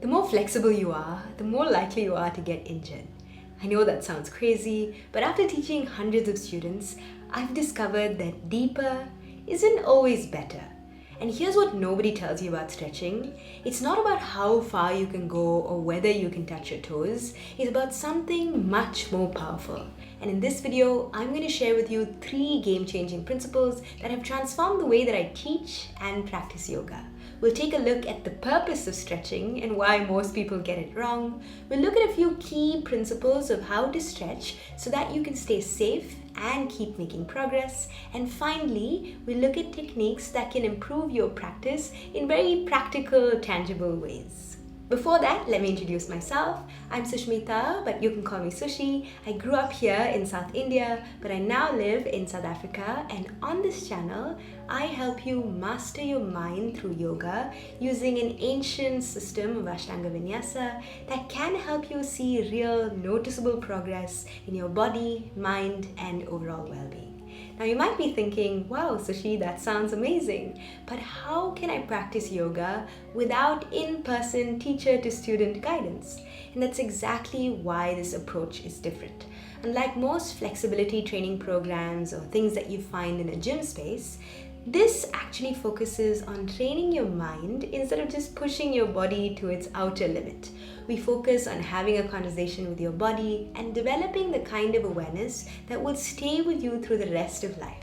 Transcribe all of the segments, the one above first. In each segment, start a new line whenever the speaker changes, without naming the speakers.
The more flexible you are, the more likely you are to get injured. I know that sounds crazy, but after teaching hundreds of students, I've discovered that deeper isn't always better. And here's what nobody tells you about stretching. It's not about how far you can go or whether you can touch your toes. It's about something much more powerful. And in this video, I'm going to share with you 3 game-changing principles that have transformed the way that I teach and practice yoga. We'll take a look at the purpose of stretching and why most people get it wrong. We'll look at a few key principles of how to stretch so that you can stay safe and keep making progress. And finally, we'll look at techniques that can improve your practice in very practical, tangible ways. Before that, let me introduce myself. I'm Sushmita, but you can call me Sushi. I grew up here in South India, but I now live in South Africa. And on this channel, I help you master your mind through yoga using an ancient system of Ashtanga Vinyasa that can help you see real, noticeable progress in your body, mind, and overall well-being. Now you might be thinking, wow, Sushi, that sounds amazing, but how can I practice yoga without in-person teacher-to-student guidance? And that's exactly why this approach is different. Unlike most flexibility training programs or things that you find in a gym space, this actually focuses on training your mind instead of just pushing your body to its outer limit. We focus on having a conversation with your body and developing the kind of awareness that will stay with you through the rest of life.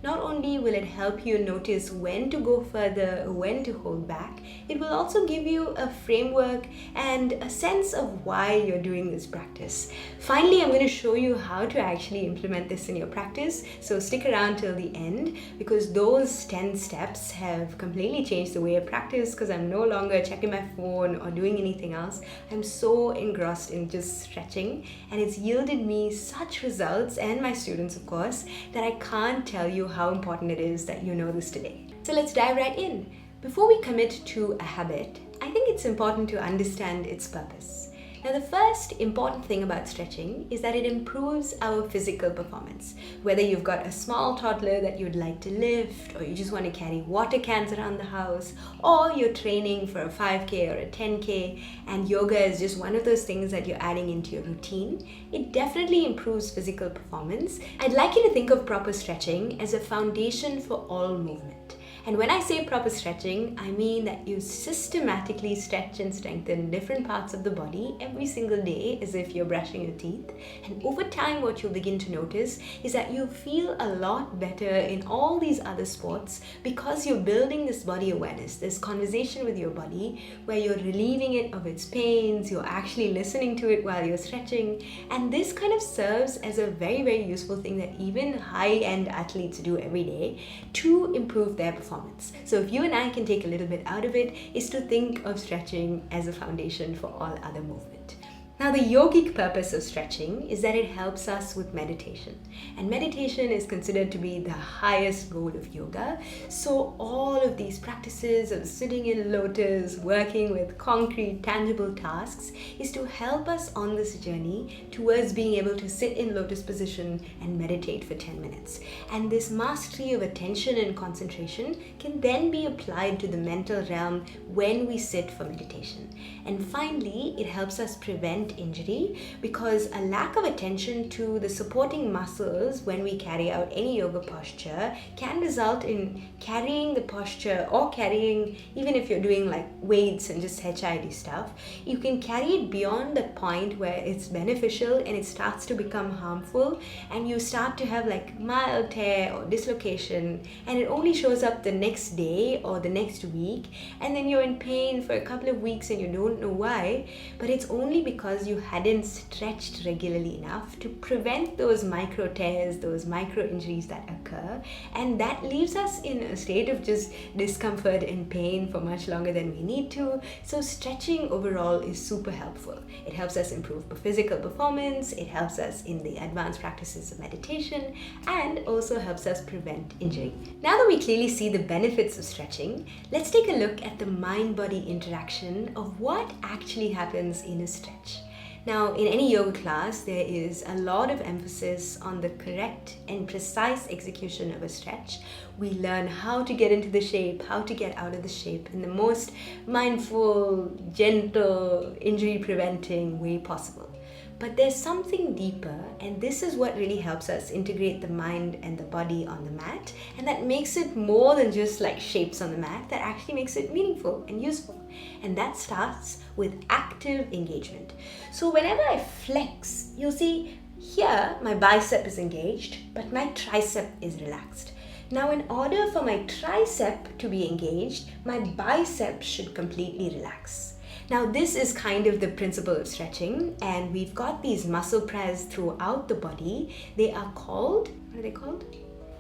Not only will it help you notice when to go further, when to hold back, it will also give you a framework and a sense of why you're doing this practice. Finally, I'm going to show you how to actually implement this in your practice, so stick around till the end because those 10 steps have completely changed the way I practice because I'm no longer checking my phone or doing anything else. I'm so engrossed in just stretching, and it's yielded me such results, and my students of course, that I can't tell you how important it is that you know this today. So let's dive right in. Before we commit to a habit, I think it's important to understand its purpose. Now, the first important thing about stretching is that it improves our physical performance. Whether you've got a small toddler that you'd like to lift, or you just want to carry water cans around the house, or you're training for a 5K or a 10K, and yoga is just one of those things that you're adding into your routine, it definitely improves physical performance. I'd like you to think of proper stretching as a foundation for all movement. And when I say proper stretching, I mean that you systematically stretch and strengthen different parts of the body every single day as if you're brushing your teeth. And over time, what you'll begin to notice is that you feel a lot better in all these other sports because you're building this body awareness, this conversation with your body where you're relieving it of its pains, you're actually listening to it while you're stretching. And this kind of serves as a very, very useful thing that even high-end athletes do every day to improve their performance. So if you and I can take a little bit out of it, is to think of stretching as a foundation for all other movement. Now, the yogic purpose of stretching is that it helps us with meditation. And meditation is considered to be the highest goal of yoga. So all of these practices of sitting in lotus, working with concrete, tangible tasks, is to help us on this journey towards being able to sit in lotus position and meditate for 10 minutes. And this mastery of attention and concentration can then be applied to the mental realm when we sit for meditation. And finally, it helps us prevent injury because a lack of attention to the supporting muscles when we carry out any yoga posture can result in carrying the posture or carrying, even if you're doing like weights and just HIIT stuff, you can carry it beyond that point where it's beneficial and it starts to become harmful and you start to have like mild tear or dislocation, and it only shows up the next day or the next week, and then you're in pain for a couple of weeks and you don't know why, but it's only because you hadn't stretched regularly enough to prevent those micro tears, those micro injuries that occur, and that leaves us in a state of just discomfort and pain for much longer than we need to. So stretching overall is super helpful. It helps us improve physical performance, it helps us in the advanced practices of meditation, and also helps us prevent injury. Now that we clearly see the benefits of stretching, let's take a look at the mind-body interaction of what actually happens in a stretch. Now, in any yoga class, there is a lot of emphasis on the correct and precise execution of a stretch. We learn how to get into the shape, how to get out of the shape in the most mindful, gentle, injury-preventing way possible. But there's something deeper, and this is what really helps us integrate the mind and the body on the mat, and that makes it more than just like shapes on the mat, that actually makes it meaningful and useful. And that starts with active engagement. So whenever I flex, you'll see here my bicep is engaged, but my tricep is relaxed. Now, in order for my tricep to be engaged, my bicep should completely relax. Now, this is kind of the principle of stretching, and we've got these muscle pairs throughout the body. They are called, what are they called?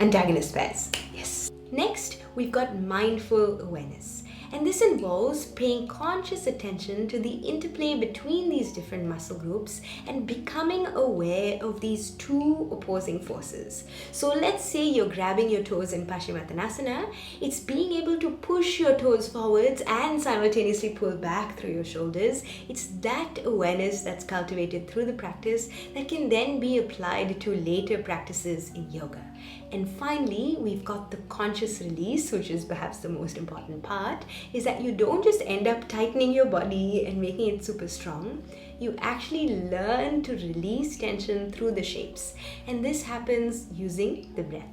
Antagonist pairs. Yes. Next, we've got mindful awareness. And this involves paying conscious attention to the interplay between these different muscle groups and becoming aware of these two opposing forces. So let's say you're grabbing your toes in Paschimottanasana. It's being able to push your toes forwards and simultaneously pull back through your shoulders. It's that awareness that's cultivated through the practice that can then be applied to later practices in yoga. And finally, we've got the conscious release, which is perhaps the most important part, is that you don't just end up tightening your body and making it super strong. You actually learn to release tension through the shapes. And this happens using the breath.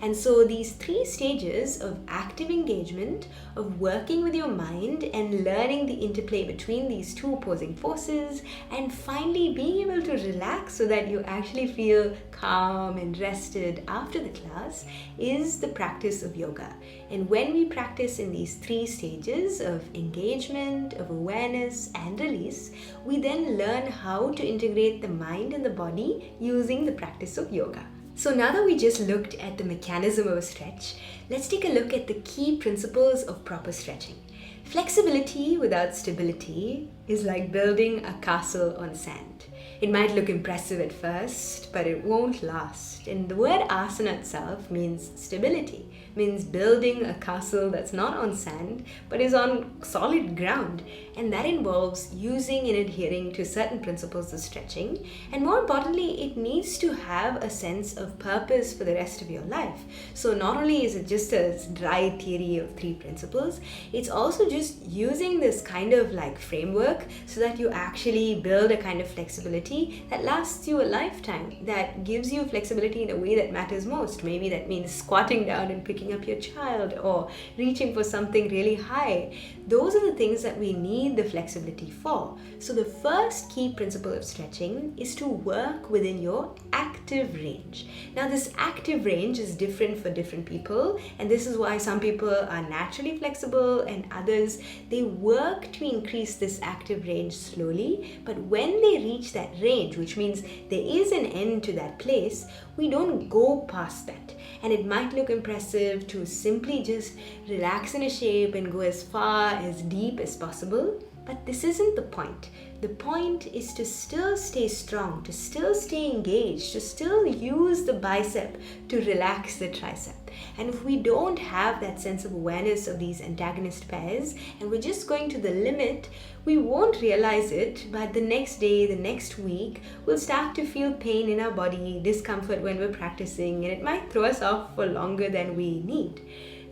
And so these three stages of active engagement, of working with your mind and learning the interplay between these two opposing forces, and finally being able to relax so that you actually feel calm and rested after the class, is the practice of yoga. And when we practice in these three stages of engagement, of awareness and release, we then learn how to integrate the mind and the body using the practice of yoga. So now that we just looked at the mechanism of a stretch, let's take a look at the key principles of proper stretching. Flexibility without stability is like building a castle on sand. It might look impressive at first, but it won't last. And the word asana itself means stability, means building a castle that's not on sand, but is on solid ground. And that involves using and adhering to certain principles of stretching. And more importantly, it needs to have a sense of purpose for the rest of your life. So not only is it just a dry theory of three principles, it's also just using this kind of like framework so that you actually build a kind of flexibility that lasts you a lifetime, that gives you flexibility in a way that matters most. Maybe that means squatting down and picking up your child, or reaching for something really high. Those are the things that we need the flexibility for. So the first key principle of stretching is to work within your active range. Now, this active range is different for different people, and this is why some people are naturally flexible and others, they work to increase this active range slowly. But when they reach that range, which means there is an end to that place, we don't go past that. And it might look impressive to simply just relax in a shape and go as far, as deep as possible. But this isn't the point. The point is to still stay strong, to still stay engaged, to still use the bicep to relax the tricep. And if we don't have that sense of awareness of these antagonist pairs, and we're just going to the limit, we won't realize it, but the next day, the next week, we'll start to feel pain in our body, discomfort when we're practicing, and it might throw us off for longer than we need.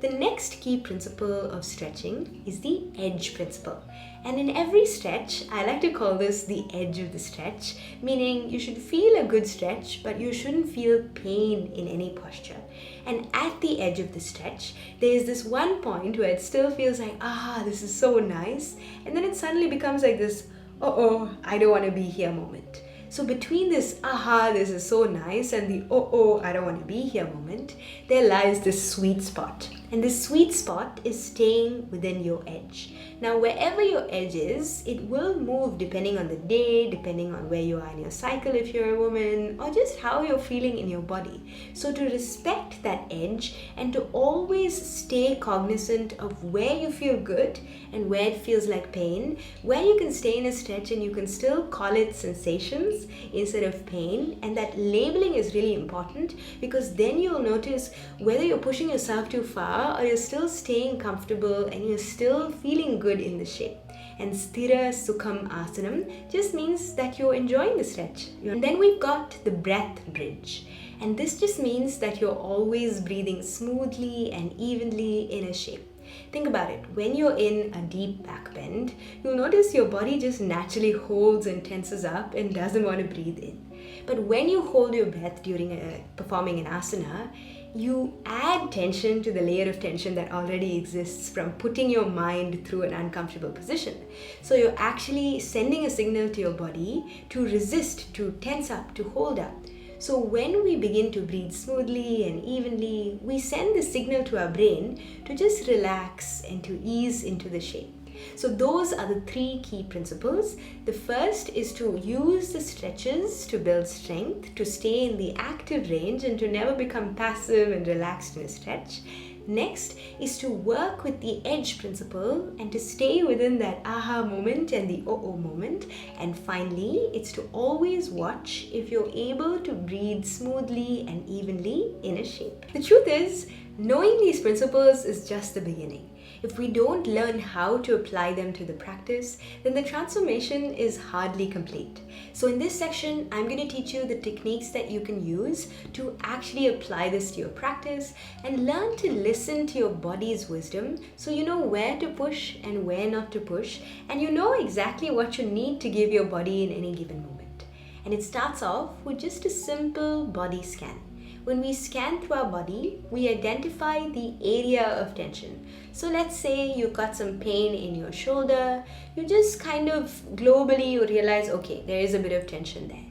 The next key principle of stretching is the edge principle. And in every stretch, I like to call this the edge of the stretch, meaning you should feel a good stretch, but you shouldn't feel pain in any posture. And at the edge of the stretch, there is this one point where it still feels like, this is so nice. And then it suddenly becomes like this, I don't want to be here moment. So between this, this is so nice, and the, I don't want to be here moment, there lies this sweet spot. And this sweet spot is staying within your edge. Now, wherever your edge is, it will move depending on the day, depending on where you are in your cycle if you're a woman, or just how you're feeling in your body. So to respect that edge and to always stay cognizant of where you feel good and where it feels like pain, where you can stay in a stretch and you can still call it sensations instead of pain. And that labeling is really important, because then you'll notice whether you're pushing yourself too far or you're still staying comfortable and you're still feeling good in the shape. And Sthira Sukham Asanam just means that you're enjoying the stretch. And then we've got the breath bridge. And this just means that you're always breathing smoothly and evenly in a shape. Think about it. When you're in a deep back bend, you'll notice your body just naturally holds and tenses up and doesn't want to breathe in. But when you hold your breath during performing an asana, you add tension to the layer of tension that already exists from putting your mind through an uncomfortable position. So you're actually sending a signal to your body to resist, to tense up, to hold up. So when we begin to breathe smoothly and evenly, we send the signal to our brain to just relax and to ease into the shape. So those are the 3 key principles. The first is to use the stretches to build strength, to stay in the active range and to never become passive and relaxed in a stretch. Next is to work with the edge principle and to stay within that aha moment and the oh moment. And finally, it's to always watch if you're able to breathe smoothly and evenly in a shape. The truth is, knowing these principles is just the beginning. If we don't learn how to apply them to the practice, then the transformation is hardly complete. So in this section, I'm going to teach you the techniques that you can use to actually apply this to your practice and learn to listen to your body's wisdom so you know where to push and where not to push, and you know exactly what you need to give your body in any given moment. And it starts off with just a simple body scan. When we scan through our body, we identify the area of tension. So let's say you've got some pain in your shoulder, you just kind of globally you realize, okay, there is a bit of tension there.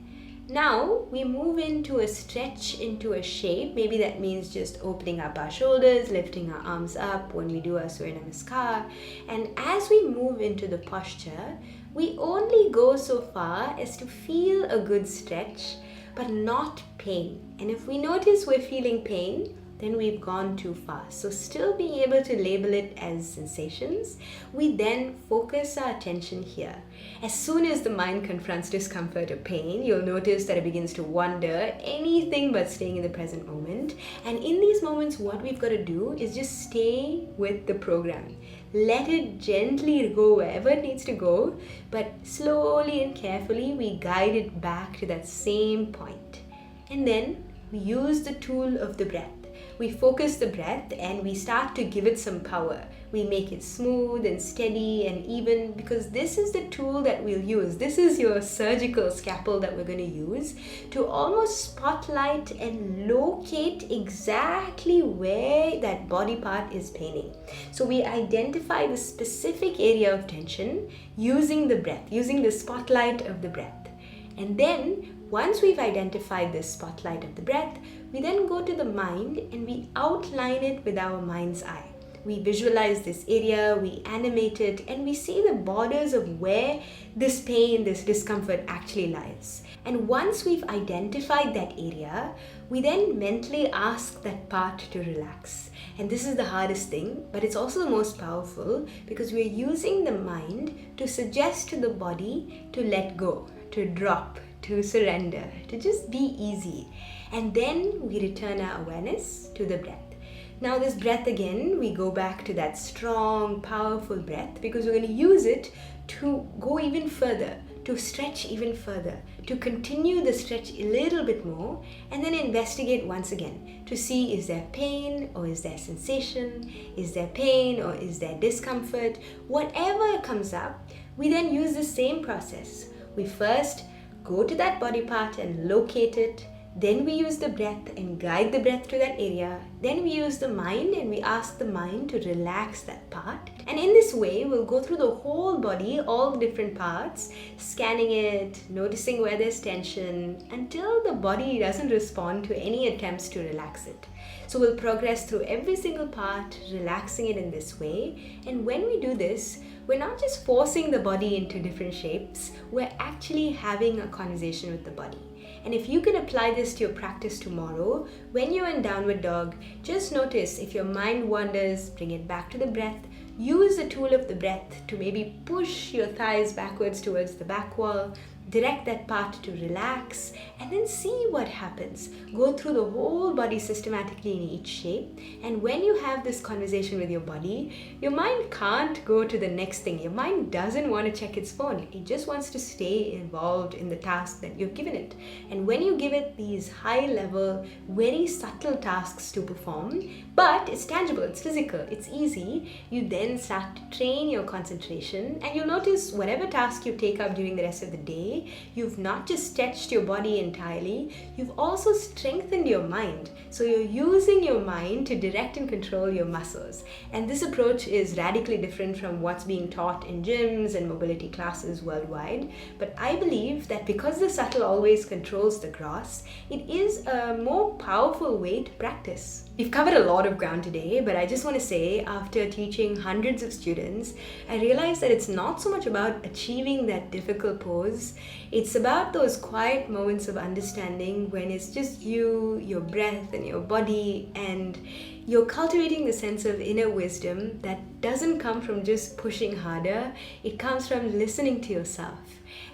Now we move into a stretch, into a shape. Maybe that means just opening up our shoulders, lifting our arms up when we do our Surya Namaskar. And as we move into the posture, we only go so far as to feel a good stretch, but not pain. And if we notice we're feeling pain, then we've gone too far. So still being able to label it as sensations, we then focus our attention here. As soon as the mind confronts discomfort or pain, you'll notice that it begins to wander, anything but staying in the present moment. And in these moments, what we've got to do is just stay with the program. Let it gently go wherever it needs to go, but slowly and carefully we guide it back to that same point. And then we use the tool of the breath. We focus the breath and we start to give it some power. We make it smooth and steady and even, because this is the tool that we'll use. This is your surgical scalpel that we're going to use to almost spotlight and locate exactly where that body part is paining. So we identify the specific area of tension using the breath, using the spotlight of the breath. And then once we've identified the spotlight of the breath, we then go to the mind and we outline it with our mind's eye. We visualize this area, we animate it, and we see the borders of where this pain, this discomfort actually lies. And once we've identified that area, we then mentally ask that part to relax. And this is the hardest thing, but it's also the most powerful because we're using the mind to suggest to the body to let go, to drop, to surrender, to just be easy. And then we return our awareness to the breath. Now this breath again, we go back to that strong, powerful breath because we're going to use it to go even further, to stretch even further, to continue the stretch a little bit more, and then investigate once again to see, is there pain or is there sensation? Is there pain or is there discomfort? Whatever comes up, we then use the same process. We first go to that body part and locate it. Then we use the breath and guide the breath to that area. Then we use the mind and we ask the mind to relax that part. And in this way, we'll go through the whole body, all the different parts, scanning it, noticing where there's tension, until the body doesn't respond to any attempts to relax it. So we'll progress through every single part, relaxing it in this way. And when we do this, we're not just forcing the body into different shapes, we're actually having a conversation with the body. And if you can apply this to your practice tomorrow, when you're in downward dog, just notice if your mind wanders, bring it back to the breath. Use the tool of the breath to maybe push your thighs backwards towards the back wall. direct that part to relax, and then see what happens. Go through the whole body systematically in each shape, and when you have this conversation with your body, your mind can't go to the next thing. Your mind doesn't want to check its phone. It just wants to stay involved in the task that you've given it. And when you give it these high level, very subtle tasks to perform, but it's tangible, it's physical, it's easy, you then start to train your concentration, and you'll notice whatever task you take up during the rest of the day, you've not just stretched your body entirely, you've also strengthened your mind. So you're using your mind to direct and control your muscles. And this approach is radically different from what's being taught in gyms and mobility classes worldwide. But I believe that because the subtle always controls the gross, it is a more powerful way to practice. We've covered a lot of ground today, but I just want to say, after teaching hundreds of students, I realized that it's not so much about achieving that difficult pose. It's about those quiet moments of understanding when it's just you, your breath, and your body, and you're cultivating the sense of inner wisdom that doesn't come from just pushing harder. It comes from listening to yourself.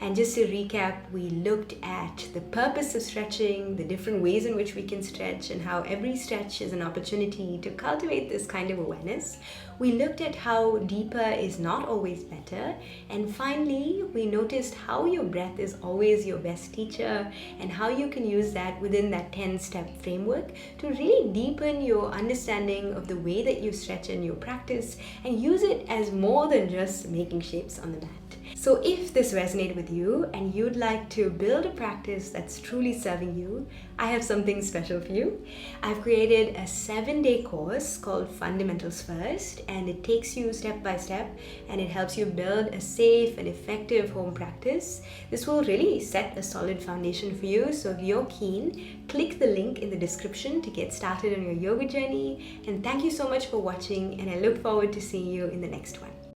And just to recap, we looked at the purpose of stretching, the different ways in which we can stretch, and how every stretch is an opportunity to cultivate this kind of awareness. We looked at how deeper is not always better. And finally, we noticed how your breath is always your best teacher, and how you can use that within that 10-step framework to really deepen your understanding of the way that you stretch in your practice and use it as more than just making shapes on the mat. So if this resonated with you and you'd like to build a practice that's truly serving you, I have something special for you. I've created a 7-day course called Fundamentals First, and it takes you step by step, and it helps you build a safe and effective home practice. This will really set a solid foundation for you. So if you're keen, click the link in the description to get started on your yoga journey. And thank you so much for watching, and I look forward to seeing you in the next one.